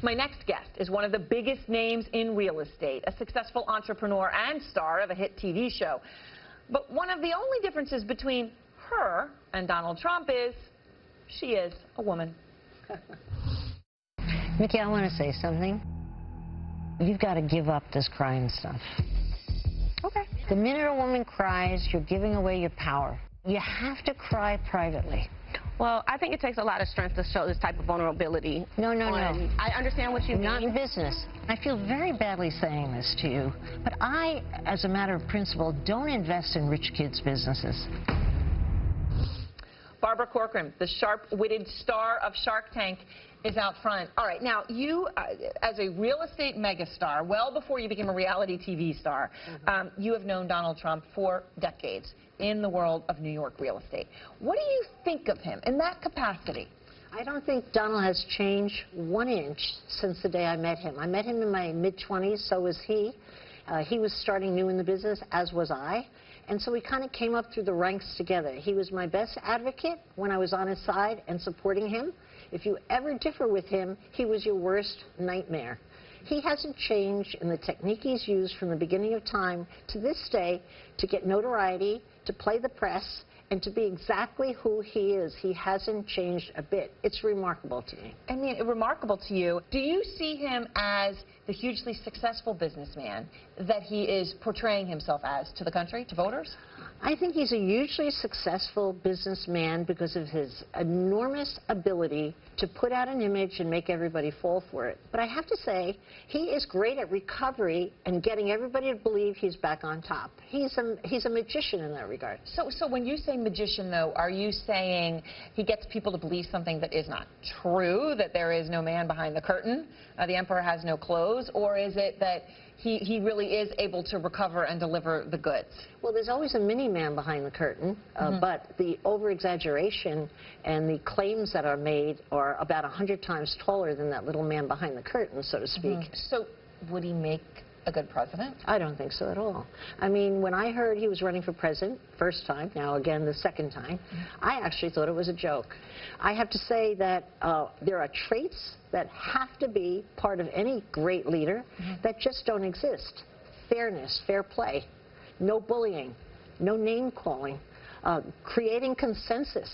My next guest is one of the biggest names in real estate, a successful entrepreneur and star of a hit TV show. But one of the only differences between her and Donald Trump is she is a woman. Mickey, I want to say something. You've got to give up this crying stuff. Okay. The minute a woman cries, you're giving away your power. You have to cry privately. Well, I think it takes a lot of strength to show this type of vulnerability. No. I understand what you mean. Not in business. I feel very badly saying this to you, but I, as a matter of principle, don't invest in rich kids' businesses. Barbara Corcoran, the sharp-witted star of Shark Tank, is out front. All right, now you, as a real estate megastar, well before you became a reality TV star, you have known Donald Trump for decades in the world of New York real estate. What do you think of him in that capacity? I don't think Donald has changed 1 inch since the day I met him. I met him in my mid-20s, so was he. He was starting new in the business, as was I. And so we kind of came up through the ranks together. He was my best advocate when I was on his side and supporting him. If you ever differ with him, he was your worst nightmare. He hasn't changed in the technique he's used from the beginning of time to this day to get notoriety, to play the press, and to be exactly who he is. He hasn't changed a bit. It's remarkable to me. I mean, remarkable to you. Do you see him as the hugely successful businessman that he is portraying himself as to the country, to voters? I think he's a hugely successful businessman because of his enormous ability to put out an image and make everybody fall for it. But I have to say, he is great at recovery and getting everybody to believe he's back on top. He's a magician in that regard. So when you say magician, though, are you saying he gets people to believe something that is not true, that there is no man behind the curtain, the emperor has no clothes, or is it that he really is able to recover and deliver the goods? Well, there's always a mini-man behind the curtain, but the over-exaggeration and the claims that are made are about 100 times taller than that little man behind the curtain, so to speak. So would he make a good president? I don't think so at all. I mean, when I heard he was running for president, first time, now again the second time, I actually thought it was a joke. I have to say that there are traits that have to be part of any great leader that just don't exist. Fairness, fair play, no bullying, no name-calling, creating consensus.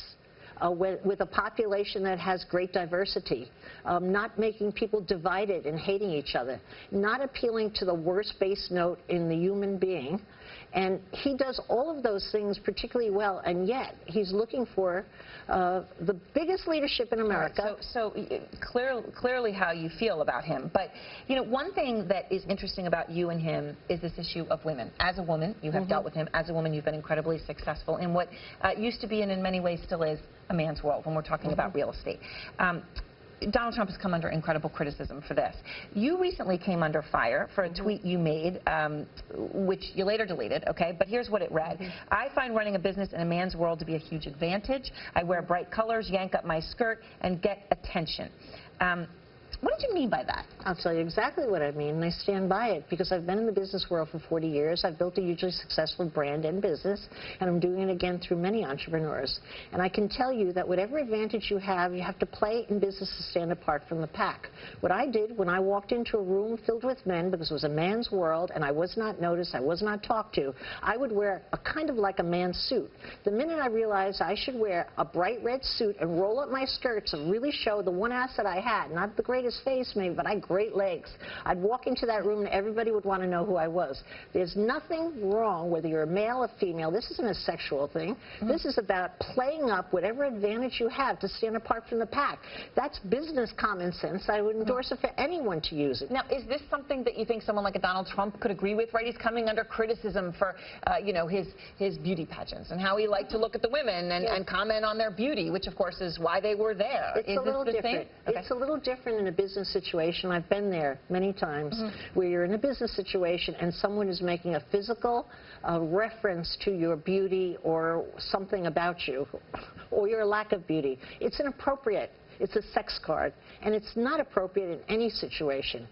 With a population that has great diversity, not making people divided and hating each other, not appealing to the worst base note in the human being. And he does all of those things particularly well, and yet he's looking for the biggest leadership in America. Right, so clearly how you feel about him. But, you know, one thing that is interesting about you and him is this issue of women. As a woman, you have dealt with him. As a woman, you've been incredibly successful in what used to be, and in many ways still is, a man's world when we're talking about real estate. Donald Trump has come under incredible criticism for this. You recently came under fire for a tweet you made, which you later deleted, okay? But here's what it read. I find running a business in a man's world to be a huge advantage. I wear bright colors, yank up my skirt, and get attention. What did you mean by that? I'll tell you exactly what I mean, and I stand by it, because I've been in the business world for 40 years. I've built a hugely successful brand and business, and I'm doing it again through many entrepreneurs. And I can tell you that whatever advantage you have to play in business to stand apart from the pack. What I did when I walked into a room filled with men, because it was a man's world, and I was not noticed, I was not talked to, I would wear a kind of like a man's suit. The minute I realized I should wear a bright red suit and roll up my skirts and really show the one asset I had, not the greatest face maybe, but I had great legs. I'd walk into that room and everybody would want to know who I was. There's nothing wrong whether you're a male or female. This isn't a sexual thing. This is about playing up whatever advantage you have to stand apart from the pack. That's business common sense. I would endorse it for anyone to use it. Now, is this something that you think someone like a Donald Trump could agree with, right? He's coming under criticism for, you know, his beauty pageants and how he liked to look at the women and comment on their beauty, which, of course, is why they were there. It's a little different. It's a little different in a business situation. I've been there many times where you're in a business situation and someone is making a physical reference to your beauty or something about you or your lack of beauty. It's inappropriate. It's a sex card, and it's not appropriate in any situation.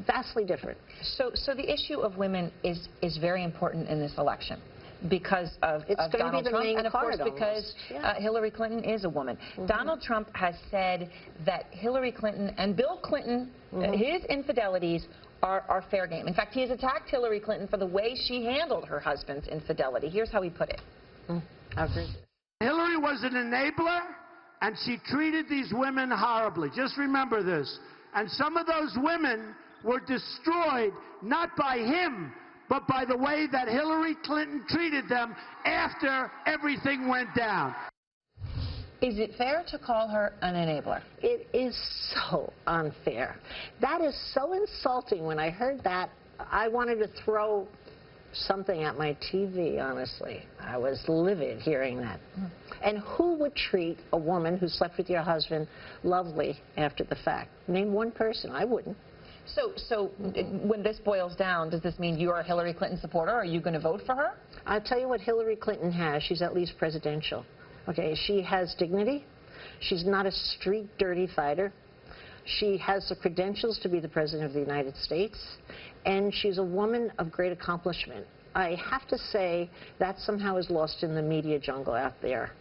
Vastly different. So the issue of women is very important in this election. because of It's going to be Donald the Trump, main and of course card because almost. Yeah. Hillary Clinton is a woman. Donald Trump has said that Hillary Clinton and Bill Clinton, his infidelities are fair game. In fact, he has attacked Hillary Clinton for the way she handled her husband's infidelity. Here's how he put it. Hillary was an enabler, and she treated these women horribly. Just remember this. And some of those women were destroyed not by him, but by the way that Hillary Clinton treated them after everything went down. Is it fair to call her an enabler? It is so unfair. That is so insulting. When I heard that, I wanted to throw something at my TV, honestly. I was livid hearing that. And who would treat a woman who slept with your husband lovely after the fact? Name one person. I wouldn't. So when this boils down, does this mean you're a Hillary Clinton supporter? Are you going to vote for her? I'll tell you what Hillary Clinton has. She's at least presidential. Okay, she has dignity. She's not a street dirty fighter. She has the credentials to be the President of the United States, and she's a woman of great accomplishment. I have to say that somehow is lost in the media jungle out there.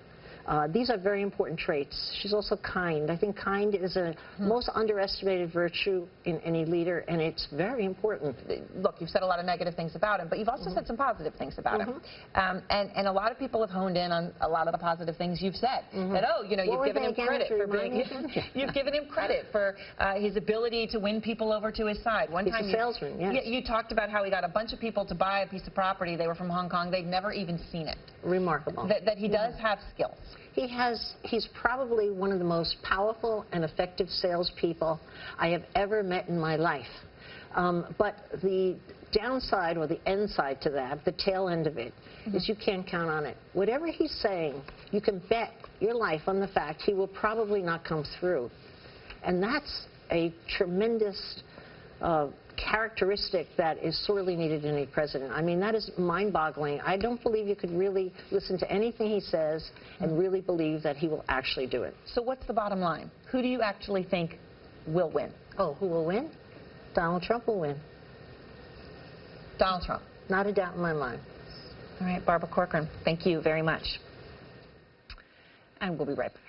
These are very important traits. She's also kind. I think kind is a most underestimated virtue in any leader, and it's very important. Look, you've said a lot of negative things about him, but you've also said some positive things about him. And a lot of people have honed in on a lot of the positive things you've said. That, oh, you know, you've given him credit for being, you've given him credit for his ability to win people over to his side. One He's time a salesman, yes. you talked about how he got a bunch of people to buy a piece of property. They were from Hong Kong. They'd never even seen it. Remarkable. That he does have skills. He's probably one of the most powerful and effective salespeople I have ever met in my life. But the downside or the end side to that, the tail end of it, is you can't count on it. Whatever he's saying, you can bet your life on the fact he will probably not come through. And that's a tremendous characteristic that is sorely needed in a president. I mean, that is mind-boggling. I don't believe you could really listen to anything he says and really believe that he will actually do it. So what's the bottom line? Who do you actually think will win? Oh, who will win? Donald Trump will win. Donald Trump. Not a doubt in my mind. All right, Barbara Corcoran, thank you very much. And we'll be right back.